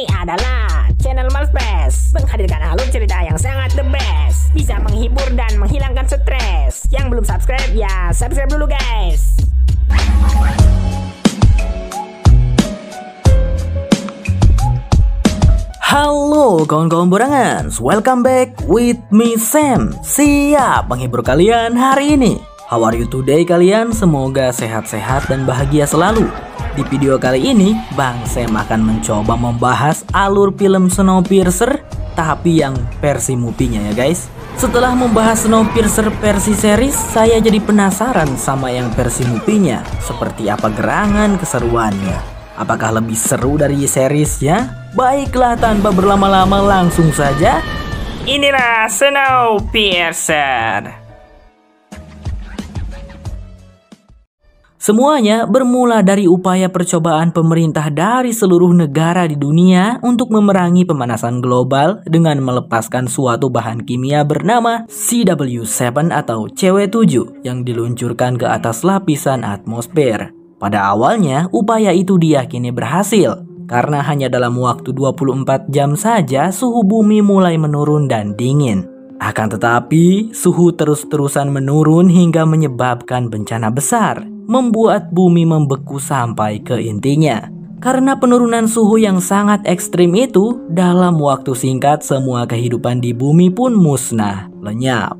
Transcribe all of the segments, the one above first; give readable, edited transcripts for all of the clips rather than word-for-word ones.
Ini adalah channel Malfest, menghadirkan alur cerita yang sangat the best, bisa menghibur dan menghilangkan stres. Yang belum subscribe ya subscribe dulu guys. Halo kawan-kawan borangan, welcome back with me Sam. Siap menghibur kalian hari ini. How are you today kalian? Semoga sehat-sehat dan bahagia selalu. Di video kali ini, Bang Sam akan mencoba membahas alur film Snowpiercer, tapi yang versi movie-nya ya guys. Setelah membahas Snowpiercer versi series, saya jadi penasaran sama yang versi movie-nya. Seperti apa gerangan keseruannya? Apakah lebih seru dari seriesnya? Baiklah, tanpa berlama-lama langsung saja. Inilah Snowpiercer. Semuanya bermula dari upaya percobaan pemerintah dari seluruh negara di dunia untuk memerangi pemanasan global dengan melepaskan suatu bahan kimia bernama CW7 atau CW7 yang diluncurkan ke atas lapisan atmosfer. Pada awalnya, upaya itu diyakini berhasil karena hanya dalam waktu 24 jam saja suhu bumi mulai menurun dan dingin. Akan tetapi, suhu terus-terusan menurun hingga menyebabkan bencana besar, membuat bumi membeku sampai ke intinya. Karena penurunan suhu yang sangat ekstrim itu, dalam waktu singkat semua kehidupan di bumi pun musnah, lenyap.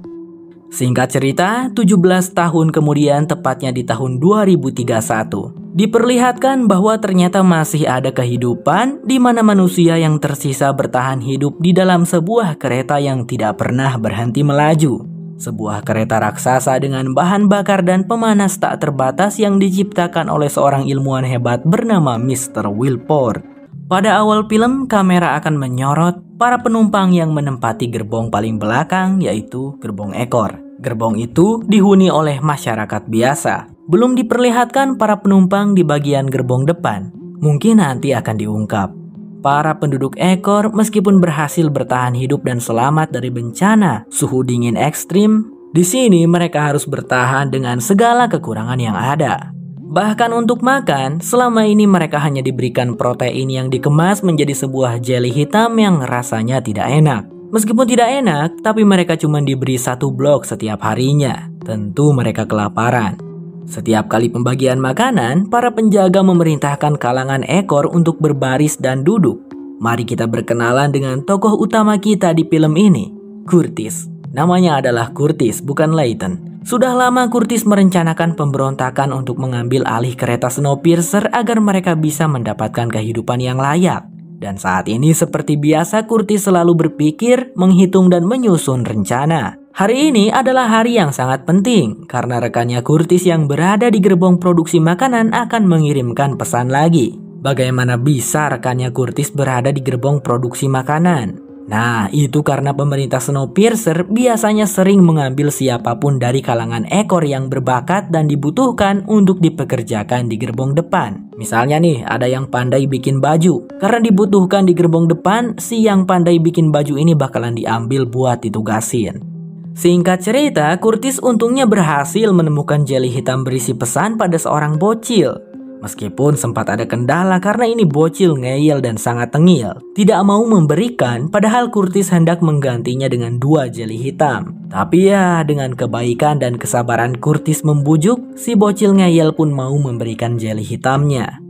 Singkat cerita, 17 tahun kemudian, tepatnya di tahun 2031, diperlihatkan bahwa ternyata masih ada kehidupan di mana manusia yang tersisa bertahan hidup di dalam sebuah kereta yang tidak pernah berhenti melaju. Sebuah kereta raksasa dengan bahan bakar dan pemanas tak terbatas yang diciptakan oleh seorang ilmuwan hebat bernama Mr. Wilford. Pada awal film, kamera akan menyorot para penumpang yang menempati gerbong paling belakang, yaitu gerbong ekor. Gerbong itu dihuni oleh masyarakat biasa. Belum diperlihatkan para penumpang di bagian gerbong depan. Mungkin nanti akan diungkap. Para penduduk ekor meskipun berhasil bertahan hidup dan selamat dari bencana suhu dingin ekstrim, di sini mereka harus bertahan dengan segala kekurangan yang ada. Bahkan untuk makan, selama ini mereka hanya diberikan protein yang dikemas menjadi sebuah jelly hitam yang rasanya tidak enak. Meskipun tidak enak, tapi mereka cuma diberi satu blok setiap harinya. Tentu mereka kelaparan. Setiap kali pembagian makanan, para penjaga memerintahkan kalangan ekor untuk berbaris dan duduk. Mari kita berkenalan dengan tokoh utama kita di film ini, Curtis. Namanya adalah Curtis, bukan Layton. Sudah lama Curtis merencanakan pemberontakan untuk mengambil alih kereta Snowpiercer agar mereka bisa mendapatkan kehidupan yang layak. Dan saat ini seperti biasa Curtis selalu berpikir, menghitung dan menyusun rencana. Hari ini adalah hari yang sangat penting karena rekannya Curtis yang berada di gerbong produksi makanan akan mengirimkan pesan lagi. Bagaimana bisa rekannya Curtis berada di gerbong produksi makanan? Nah, itu karena pemerintah Snowpiercer biasanya sering mengambil siapapun dari kalangan ekor yang berbakat dan dibutuhkan untuk dipekerjakan di gerbong depan. Misalnya nih, ada yang pandai bikin baju. Karena dibutuhkan di gerbong depan, si yang pandai bikin baju ini bakalan diambil buat ditugasin. Singkat cerita, Curtis untungnya berhasil menemukan jelly hitam berisi pesan pada seorang bocil. Meskipun sempat ada kendala karena ini bocil ngeyel dan sangat tengil. Tidak mau memberikan, padahal Curtis hendak menggantinya dengan 2 jelly hitam. Tapi ya, dengan kebaikan dan kesabaran Curtis membujuk, si bocil ngeyel pun mau memberikan jelly hitamnya.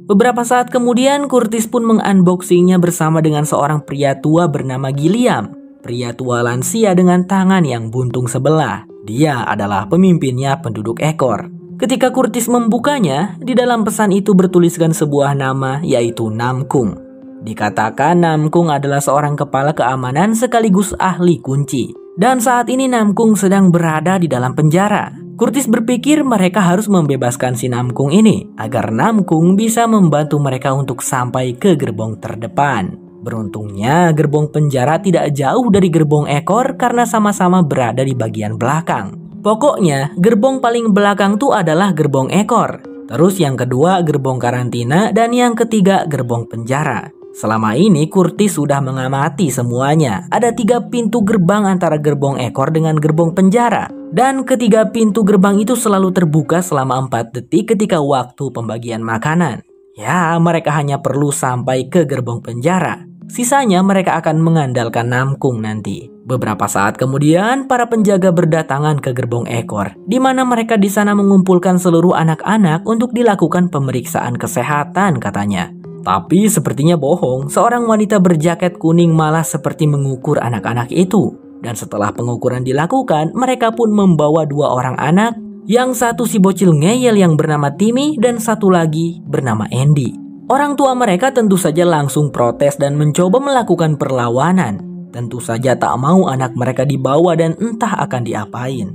Beberapa saat kemudian, Curtis pun mengunboxingnya bersama dengan seorang pria tua bernama Gilliam. Pria tua lansia dengan tangan yang buntung sebelah. Dia adalah pemimpinnya penduduk ekor. Ketika Curtis membukanya, di dalam pesan itu bertuliskan sebuah nama, yaitu Namkung. Dikatakan Namkung adalah seorang kepala keamanan sekaligus ahli kunci. Dan saat ini Namkung sedang berada di dalam penjara. Curtis berpikir mereka harus membebaskan si Namkung ini, agar Namkung bisa membantu mereka untuk sampai ke gerbong terdepan. Beruntungnya gerbong penjara tidak jauh dari gerbong ekor karena sama-sama berada di bagian belakang. Pokoknya gerbong paling belakang tuh adalah gerbong ekor. Terus yang kedua gerbong karantina dan yang ketiga gerbong penjara. Selama ini Curtis sudah mengamati semuanya. Ada 3 pintu gerbang antara gerbong ekor dengan gerbong penjara. Dan ketiga pintu gerbang itu selalu terbuka selama 4 detik ketika waktu pembagian makanan. Ya, mereka hanya perlu sampai ke gerbong penjara. Sisanya mereka akan mengandalkan Namkung nanti. Beberapa saat kemudian, para penjaga berdatangan ke gerbong ekor, di mana mereka di sana mengumpulkan seluruh anak-anak untuk dilakukan pemeriksaan kesehatan katanya. Tapi sepertinya bohong, seorang wanita berjaket kuning malah seperti mengukur anak-anak itu. Dan setelah pengukuran dilakukan, mereka pun membawa 2 orang anak, yang satu si bocil ngeyel yang bernama Timmy dan satu lagi bernama Andy. Orang tua mereka tentu saja langsung protes dan mencoba melakukan perlawanan. Tentu saja tak mau anak mereka dibawa dan entah akan diapain.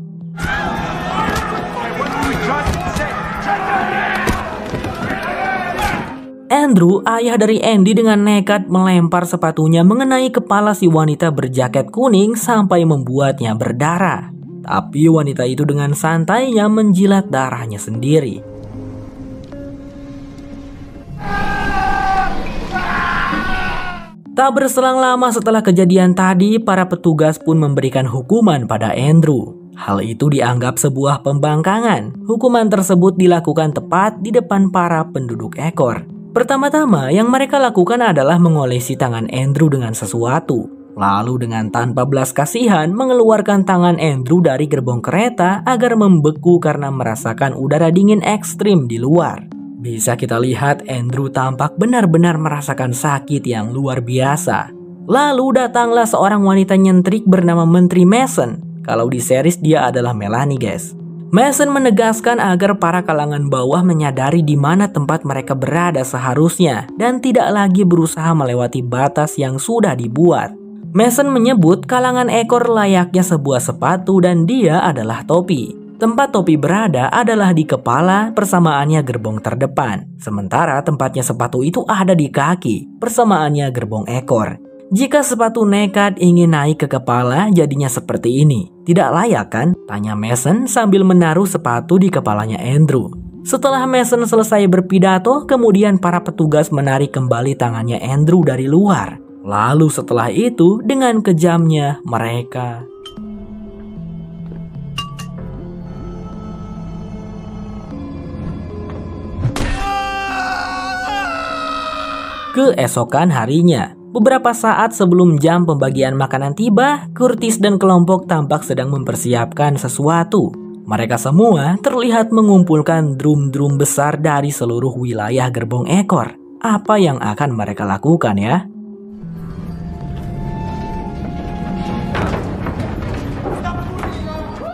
Andrew, ayah dari Andy, dengan nekat melempar sepatunya mengenai kepala si wanita berjaket kuning sampai membuatnya berdarah. Tapi wanita itu dengan santainya menjilat darahnya sendiri. Tak berselang lama setelah kejadian tadi, para petugas pun memberikan hukuman pada Andrew. Hal itu dianggap sebuah pembangkangan. Hukuman tersebut dilakukan tepat di depan para penduduk ekor. Pertama-tama yang mereka lakukan adalah mengolesi tangan Andrew dengan sesuatu. Lalu dengan tanpa belas kasihan mengeluarkan tangan Andrew dari gerbong kereta agar membeku karena merasakan udara dingin ekstrim di luar. Bisa kita lihat Andrew tampak benar-benar merasakan sakit yang luar biasa. Lalu datanglah seorang wanita nyentrik bernama Menteri Mason. Kalau di series dia adalah Melanie, guys. Mason menegaskan agar para kalangan bawah menyadari di mana tempat mereka berada seharusnya dan tidak lagi berusaha melewati batas yang sudah dibuat. Mason menyebut kalangan ekor layaknya sebuah sepatu dan dia adalah topi. Tempat topi berada adalah di kepala, persamaannya gerbong terdepan. Sementara tempatnya sepatu itu ada di kaki, persamaannya gerbong ekor. Jika sepatu nekat ingin naik ke kepala, jadinya seperti ini. Tidak layak kan? Tanya Mason sambil menaruh sepatu di kepalanya Andrew. Setelah Mason selesai berpidato, kemudian para petugas menarik kembali tangannya Andrew dari luar. Lalu setelah itu, dengan kejamnya mereka... Keesokan harinya, beberapa saat sebelum jam pembagian makanan tiba, Curtis dan kelompok tampak sedang mempersiapkan sesuatu. Mereka semua terlihat mengumpulkan drum-drum besar dari seluruh wilayah gerbong ekor. Apa yang akan mereka lakukan ya?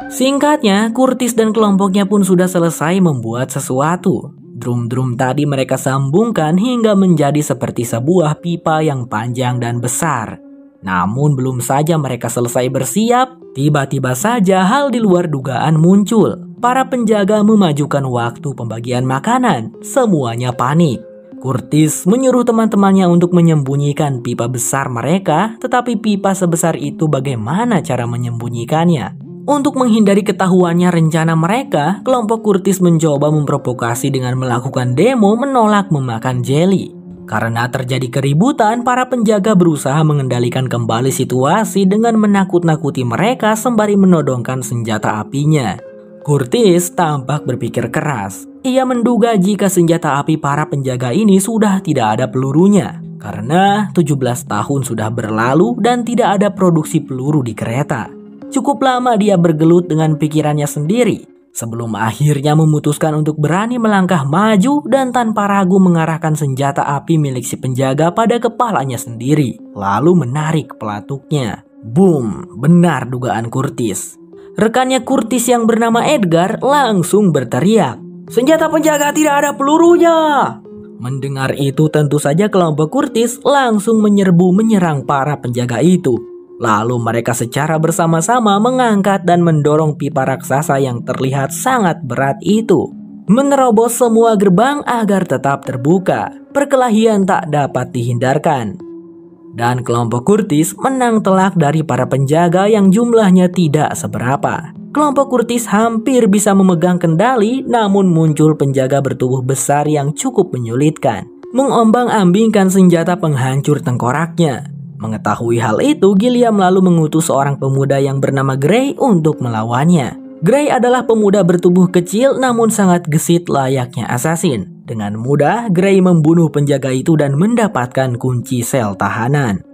Singkatnya, Curtis dan kelompoknya pun sudah selesai membuat sesuatu. Drum-drum tadi mereka sambungkan hingga menjadi seperti sebuah pipa yang panjang dan besar. Namun belum saja mereka selesai bersiap, tiba-tiba saja hal di luar dugaan muncul. Para penjaga memajukan waktu pembagian makanan. Semuanya panik. Curtis menyuruh teman-temannya untuk menyembunyikan pipa besar mereka, tetapi pipa sebesar itu bagaimana cara menyembunyikannya? Untuk menghindari ketahuannya rencana mereka, kelompok Curtis mencoba memprovokasi dengan melakukan demo menolak memakan jelly. Karena terjadi keributan, para penjaga berusaha mengendalikan kembali situasi dengan menakut-nakuti mereka sembari menodongkan senjata apinya. Curtis tampak berpikir keras. Ia menduga jika senjata api para penjaga ini sudah tidak ada pelurunya. Karena 17 tahun sudah berlalu dan tidak ada produksi peluru di kereta. Cukup lama dia bergelut dengan pikirannya sendiri sebelum akhirnya memutuskan untuk berani melangkah maju dan tanpa ragu mengarahkan senjata api milik si penjaga pada kepalanya sendiri, lalu menarik pelatuknya. Boom, benar dugaan Curtis. Rekannya Curtis yang bernama Edgar langsung berteriak, "Senjata penjaga tidak ada pelurunya!" Mendengar itu tentu saja kelompok Curtis langsung menyerang para penjaga itu. Lalu mereka secara bersama-sama mengangkat dan mendorong pipa raksasa yang terlihat sangat berat itu. Menerobos semua gerbang agar tetap terbuka. Perkelahian tak dapat dihindarkan. Dan kelompok Curtis menang telak dari para penjaga yang jumlahnya tidak seberapa. Kelompok Curtis hampir bisa memegang kendali, namun muncul penjaga bertubuh besar yang cukup menyulitkan. Mengombang-ambingkan senjata penghancur tengkoraknya. Mengetahui hal itu, Gilliam lalu mengutus seorang pemuda yang bernama Gray untuk melawannya. Gray adalah pemuda bertubuh kecil namun sangat gesit layaknya assassin. Dengan mudah, Gray membunuh penjaga itu dan mendapatkan kunci sel tahanan.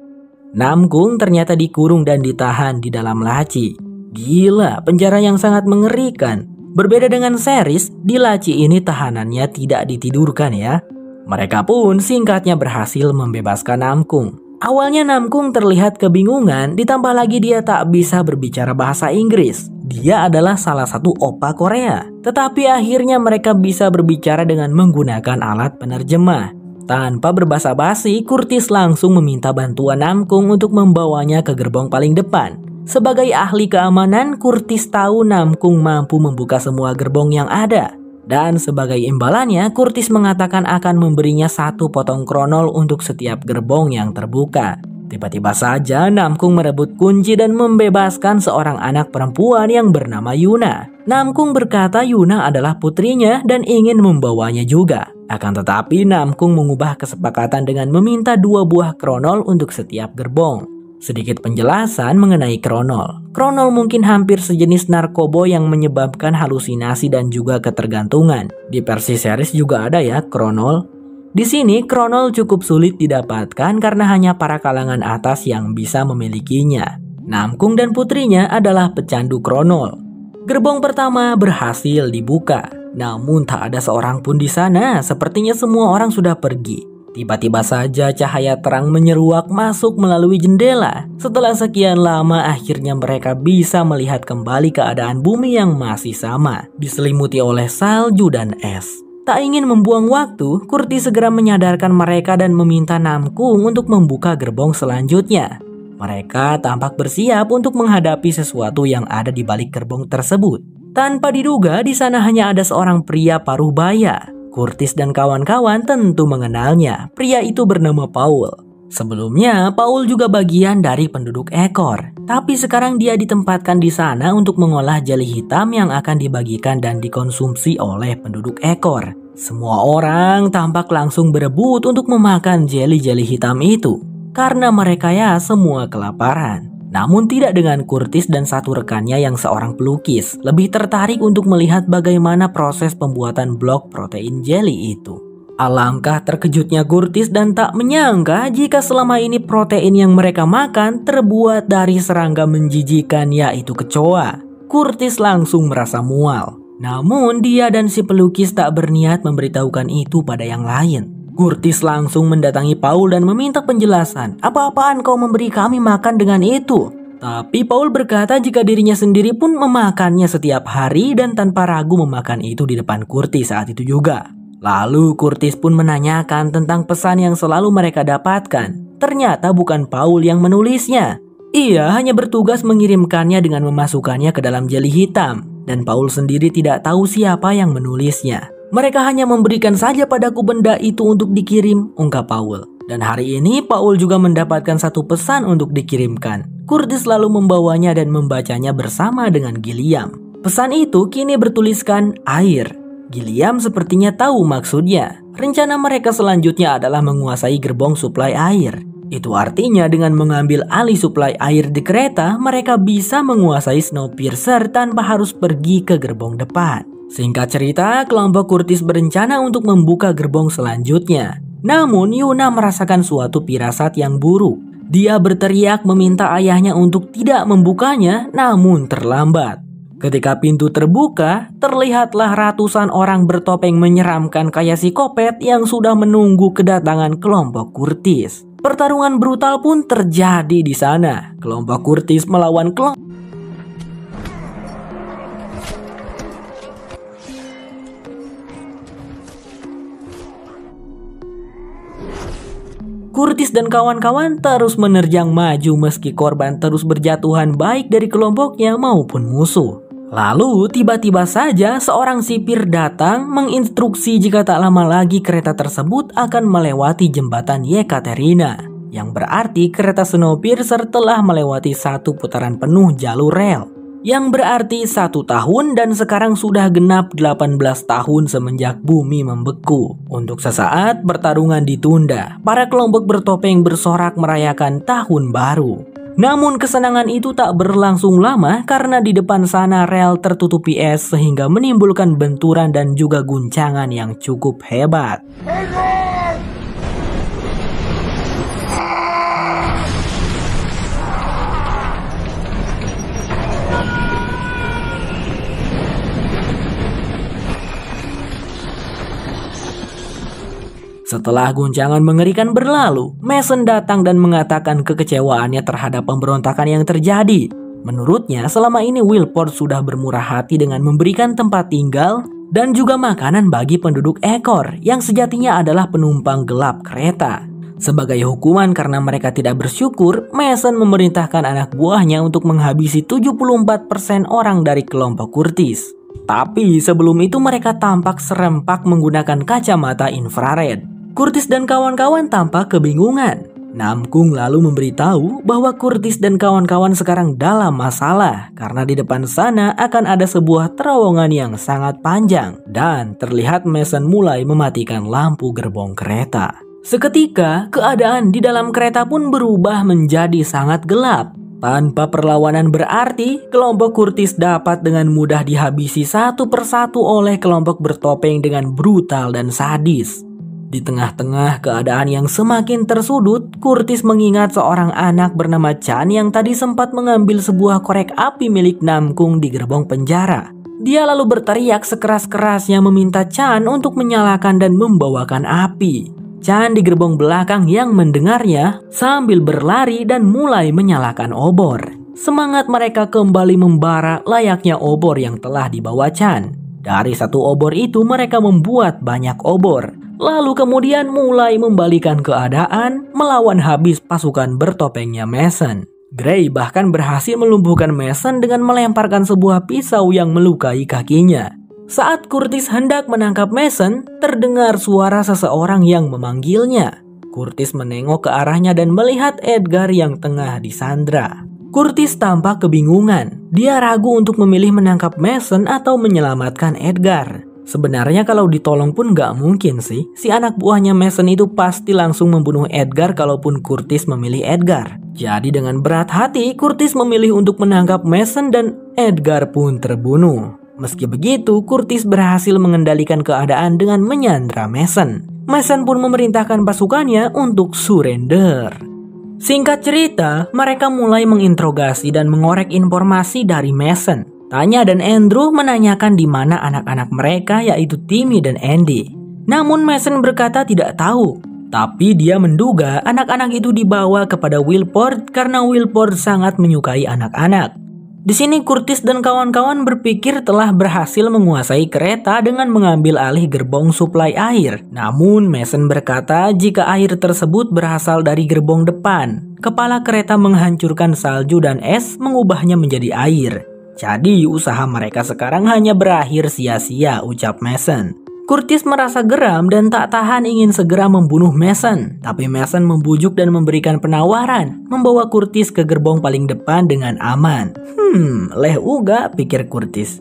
Namkung ternyata dikurung dan ditahan di dalam laci. Gila, penjara yang sangat mengerikan. Berbeda dengan series, di laci ini tahanannya tidak ditidurkan ya. Mereka pun singkatnya berhasil membebaskan Namkung. Awalnya Namkung terlihat kebingungan, ditambah lagi dia tak bisa berbicara bahasa Inggris. Dia adalah salah satu oppa Korea. Tetapi akhirnya mereka bisa berbicara dengan menggunakan alat penerjemah. Tanpa berbasa-basi, Curtis langsung meminta bantuan Namkung untuk membawanya ke gerbong paling depan. Sebagai ahli keamanan, Curtis tahu Namkung mampu membuka semua gerbong yang ada. Dan sebagai imbalannya, Curtis mengatakan akan memberinya 1 potong kronol untuk setiap gerbong yang terbuka. Tiba-tiba saja Namkung merebut kunci dan membebaskan seorang anak perempuan yang bernama Yuna. Namkung berkata Yuna adalah putrinya dan ingin membawanya juga. Akan tetapi Namkung mengubah kesepakatan dengan meminta 2 buah kronol untuk setiap gerbong. Sedikit penjelasan mengenai kronol. Kronol mungkin hampir sejenis narkoba yang menyebabkan halusinasi dan juga ketergantungan. Di versi series juga ada ya kronol. Di sini kronol cukup sulit didapatkan karena hanya para kalangan atas yang bisa memilikinya. Namkung dan putrinya adalah pecandu kronol. Gerbong pertama berhasil dibuka, namun tak ada seorang pun di sana. Sepertinya semua orang sudah pergi. Tiba-tiba saja cahaya terang menyeruak masuk melalui jendela. Setelah sekian lama akhirnya mereka bisa melihat kembali keadaan bumi yang masih sama, diselimuti oleh salju dan es. Tak ingin membuang waktu, Curtis segera menyadarkan mereka dan meminta Namkung untuk membuka gerbong selanjutnya. Mereka tampak bersiap untuk menghadapi sesuatu yang ada di balik gerbong tersebut. Tanpa diduga, di sana hanya ada seorang pria paruh baya. Curtis dan kawan-kawan tentu mengenalnya. Pria itu bernama Paul. Sebelumnya, Paul juga bagian dari penduduk ekor. Tapi sekarang dia ditempatkan di sana untuk mengolah jeli hitam yang akan dibagikan dan dikonsumsi oleh penduduk ekor. Semua orang tampak langsung berebut untuk memakan jeli-jeli hitam itu. Karena mereka ya semua kelaparan. Namun tidak dengan Curtis dan satu rekannya yang seorang pelukis. Lebih tertarik untuk melihat bagaimana proses pembuatan blok protein jelly itu. Alangkah terkejutnya Curtis dan tak menyangka jika selama ini protein yang mereka makan terbuat dari serangga menjijikan yaitu kecoa. Curtis langsung merasa mual. Namun dia dan si pelukis tak berniat memberitahukan itu pada yang lain. Curtis langsung mendatangi Paul dan meminta penjelasan. Apa-apaan kau memberi kami makan dengan itu? Tapi Paul berkata jika dirinya sendiri pun memakannya setiap hari dan tanpa ragu memakan itu di depan Curtis saat itu juga. Lalu Curtis pun menanyakan tentang pesan yang selalu mereka dapatkan. Ternyata bukan Paul yang menulisnya. Ia hanya bertugas mengirimkannya dengan memasukkannya ke dalam jeli hitam. Dan Paul sendiri tidak tahu siapa yang menulisnya. Mereka hanya memberikan saja padaku benda itu untuk dikirim, ungkap Paul. Dan hari ini Paul juga mendapatkan satu pesan untuk dikirimkan. Curtis lalu membawanya dan membacanya bersama dengan Gilliam. Pesan itu kini bertuliskan air. Gilliam sepertinya tahu maksudnya. Rencana mereka selanjutnya adalah menguasai gerbong suplai air. Itu artinya dengan mengambil alih suplai air di kereta, mereka bisa menguasai Snowpiercer tanpa harus pergi ke gerbong depan. Singkat cerita, kelompok Curtis berencana untuk membuka gerbong selanjutnya. Namun Yuna merasakan suatu firasat yang buruk. Dia berteriak meminta ayahnya untuk tidak membukanya, namun terlambat. Ketika pintu terbuka, terlihatlah ratusan orang bertopeng menyeramkan kayak psikopat yang sudah menunggu kedatangan kelompok Curtis. Pertarungan brutal pun terjadi di sana. Kelompok Curtis melawan kelompok Curtis dan kawan-kawan terus menerjang maju meski korban terus berjatuhan baik dari kelompoknya maupun musuh. Lalu tiba-tiba saja seorang sipir datang menginstruksi jika tak lama lagi kereta tersebut akan melewati jembatan Yekaterina. Yang berarti kereta Snowpiercer telah melewati satu putaran penuh jalur rel. Yang berarti 1 tahun dan sekarang sudah genap 18 tahun semenjak bumi membeku. Untuk sesaat pertarungan ditunda. Para kelompok bertopeng bersorak merayakan tahun baru. Namun kesenangan itu tak berlangsung lama karena di depan sana rel tertutupi es sehingga menimbulkan benturan dan juga guncangan yang cukup hebat. Setelah guncangan mengerikan berlalu, Mason datang dan mengatakan kekecewaannya terhadap pemberontakan yang terjadi. Menurutnya, selama ini Wilpord sudah bermurah hati dengan memberikan tempat tinggal dan juga makanan bagi penduduk ekor yang sejatinya adalah penumpang gelap kereta. Sebagai hukuman karena mereka tidak bersyukur, Mason memerintahkan anak buahnya untuk menghabisi 74% orang dari kelompok Curtis. Tapi sebelum itu mereka tampak serempak menggunakan kacamata infrared. Curtis dan kawan-kawan tampak kebingungan. Namkung lalu memberitahu bahwa Curtis dan kawan-kawan sekarang dalam masalah karena di depan sana akan ada sebuah terowongan yang sangat panjang dan terlihat Mason mulai mematikan lampu gerbong kereta. Seketika, keadaan di dalam kereta pun berubah menjadi sangat gelap. Tanpa perlawanan berarti, kelompok Curtis dapat dengan mudah dihabisi satu persatu oleh kelompok bertopeng dengan brutal dan sadis. Di tengah-tengah keadaan yang semakin tersudut, Curtis mengingat seorang anak bernama Chan yang tadi sempat mengambil sebuah korek api milik Namkung di gerbong penjara. Dia lalu berteriak sekeras-kerasnya meminta Chan untuk menyalakan dan membawakan api. Chan di gerbong belakang yang mendengarnya sambil berlari dan mulai menyalakan obor. Semangat mereka kembali membara layaknya obor yang telah dibawa Chan. Dari satu obor itu mereka membuat banyak obor. Lalu kemudian mulai membalikan keadaan melawan habis pasukan bertopengnya Mason. Gray bahkan berhasil melumpuhkan Mason dengan melemparkan sebuah pisau yang melukai kakinya. Saat Curtis hendak menangkap Mason, terdengar suara seseorang yang memanggilnya. Curtis menengok ke arahnya dan melihat Edgar yang tengah disandra. Curtis tampak kebingungan. Dia ragu untuk memilih menangkap Mason atau menyelamatkan Edgar. Sebenarnya kalau ditolong pun gak mungkin sih. Si anak buahnya Mason itu pasti langsung membunuh Edgar kalaupun Curtis memilih Edgar. Jadi dengan berat hati, Curtis memilih untuk menangkap Mason dan Edgar pun terbunuh. Meski begitu, Curtis berhasil mengendalikan keadaan dengan menyandra Mason. Mason pun memerintahkan pasukannya untuk surrender. Singkat cerita, mereka mulai menginterogasi dan mengorek informasi dari Mason. Tanya dan Andrew menanyakan di mana anak-anak mereka yaitu Timmy dan Andy. Namun Mason berkata tidak tahu. Tapi dia menduga anak-anak itu dibawa kepada Wilpord karena Wilpord sangat menyukai anak-anak. Di sini Curtis dan kawan-kawan berpikir telah berhasil menguasai kereta dengan mengambil alih gerbong suplai air. Namun Mason berkata jika air tersebut berasal dari gerbong depan, kepala kereta menghancurkan salju dan es mengubahnya menjadi air. Jadi usaha mereka sekarang hanya berakhir sia-sia, ucap Mason. Curtis merasa geram dan tak tahan ingin segera membunuh Mason. Tapi Mason membujuk dan memberikan penawaran, membawa Curtis ke gerbong paling depan dengan aman. Leh uga, pikir Curtis.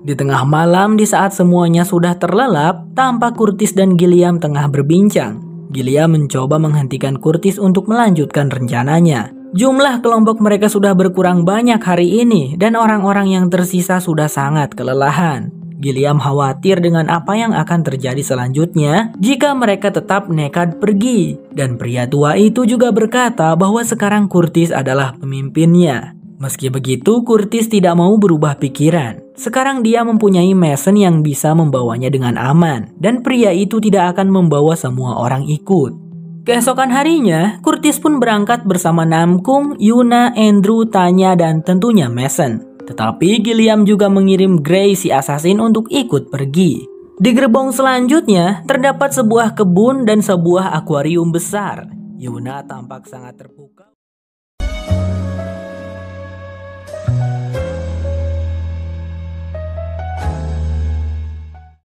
Di tengah malam di saat semuanya sudah terlelap, tampak Curtis dan Gilliam tengah berbincang. Gilliam mencoba menghentikan Curtis untuk melanjutkan rencananya. Jumlah kelompok mereka sudah berkurang banyak hari ini dan orang-orang yang tersisa sudah sangat kelelahan. Gilliam khawatir dengan apa yang akan terjadi selanjutnya jika mereka tetap nekat pergi. Dan pria tua itu juga berkata bahwa sekarang Curtis adalah pemimpinnya. Meski begitu, Curtis tidak mau berubah pikiran. Sekarang dia mempunyai Mason yang bisa membawanya dengan aman. Dan pria itu tidak akan membawa semua orang ikut. Keesokan harinya, Curtis pun berangkat bersama Namkung, Yuna, Andrew, Tanya, dan tentunya Mason. Tetapi Gilliam juga mengirim Gray si assassin untuk ikut pergi. Di gerbong selanjutnya, terdapat sebuah kebun dan sebuah akuarium besar. Yuna tampak sangat terpukul.